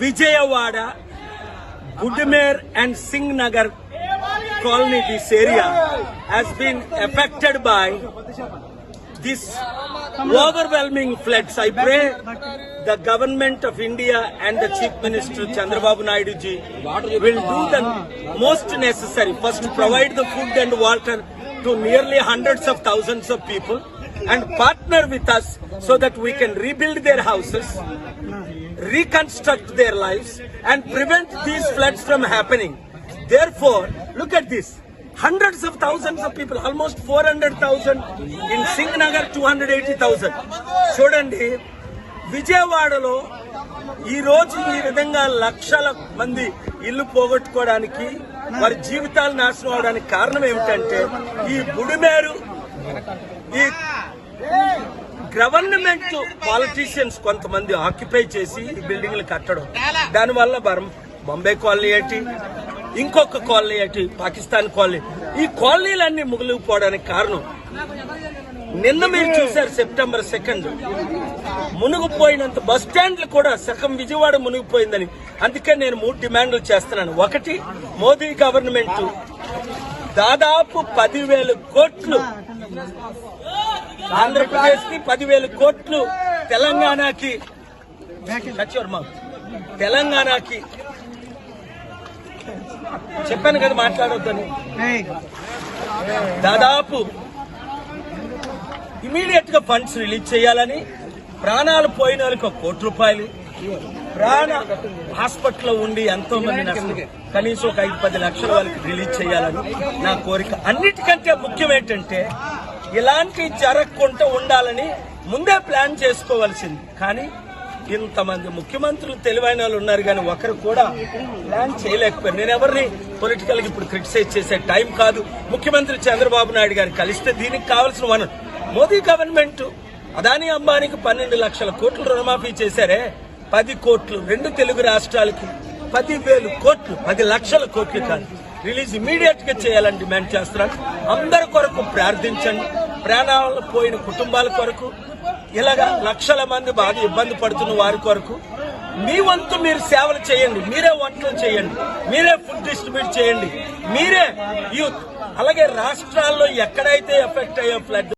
Vijayawada, Budmer and Singh Nagar colony, this area has been affected by this overwhelming floods. I pray the government of India and the Chief Minister Chandrababu Naidu ji will do the most necessary. First, provide the food and water to nearly hundreds of thousands of people and partner with us so that we can rebuild their houses, reconstruct their lives and prevent these floods from happening. Therefore, look at this. Hundreds of thousands of people, almost 400,000 in Singh Nagar, 280,000. చూడండి, విజయవాడలో ఈ రోజు ఈ విధంగా లక్షల మంది ఇల్లు పోగొట్టుకోవడానికి, వారి జీవితాలు నాశనం అవడానికి కారణం ఏమిటంటే ఈ బుడిమేరు, ఈ గవర్నమెంట్ పాలిటీషియన్స్ కొంతమంది ఆక్యుపై చేసి ఈ బిల్డింగ్లు కట్టడం. దానివల్ల బాంబే కాలనీ ఏంటి, ఇంకొక కాలనీ ఏంటి, పాకిస్తాన్ కాలనీ, ఈ కాలనీలన్నీ ముగిలిపోవడానికి కారణం. నిన్న మీరు చూశారు సెప్టెంబర్ 2 మునిగిపోయినంత బస్ స్టాండ్లు కూడా సగం విజయవాడ మునిగిపోయిందని. అందుకే నేను 3 డిమాండ్లు చేస్తున్నాను. ఒకటి, మోదీ గవర్నమెంట్ దాదాపు 10,000 కోట్లు ఆంధ్రప్రదేశ్ కి, 10,000 కోట్లు తెలంగాణకి చెప్పాను కదా మాట్లాడొద్దని. దాదాపు ఇమీడియట్ గా ఫండ్స్ రిలీజ్ చేయాలని, ప్రాణాలు పోయిన వాళ్ళకి 1 కోటి రూపాయలు, హాస్పిటల్లో ఉండి ఎంతో మంది నష్టం, కనీసం ఒక 5-10 లక్షల వాళ్ళకి రిలీజ్ చేయాలని నా కోరిక. అన్నిటికంటే ముఖ్యం ఏంటంటే ఇలాంటి జరగకుండా ఉండాలని ముందే ప్లాన్ చేసుకోవాల్సింది. కానీ ఇంతమంది ముఖ్యమంత్రులు తెలివైన వాళ్ళు ఉన్నారు, కానీ ఒకరు కూడా ప్లాన్ చేయలేకపోయారు. నేను ఎవరిని పొలిటికల్ గా ఇప్పుడు క్రిటిసైజ్ చేసే టైం కాదు. ముఖ్యమంత్రి చంద్రబాబు నాయుడు గారు కలిస్తే దీనికి కావాల్సిన వనరు. మోదీ గవర్నమెంట్ అదానీ అంబానీకి 12 లక్షల కోట్లు రుణమాఫీ చేశారే, 10 కోట్లు 2 తెలుగు రాష్ట్రాలకి, 10,000 కోట్లు, 10 లక్షల కోట్లు కాదు, రిలీజ్ ఇమీడియట్ గా చేయాలని డిమాండ్ చేస్తున్నాను. అందరి కొరకు ప్రార్థించండి, ప్రాణాలు పోయిన కుటుంబాల కొరకు, ఇలాగా లక్షల మంది బాగా ఇబ్బంది పడుతున్న వారి కొరకు మీ వంతు మీరు సేవలు చేయండి. మీరే వంటలు చేయండి, మీరే ఫుడ్ డిస్ట్రిబ్యూట్ చేయండి, మీరే యూత్. అలాగే రాష్ట్రాల్లో ఎక్కడైతే ఎఫెక్ట్ అయ్యే ఫ్లడ్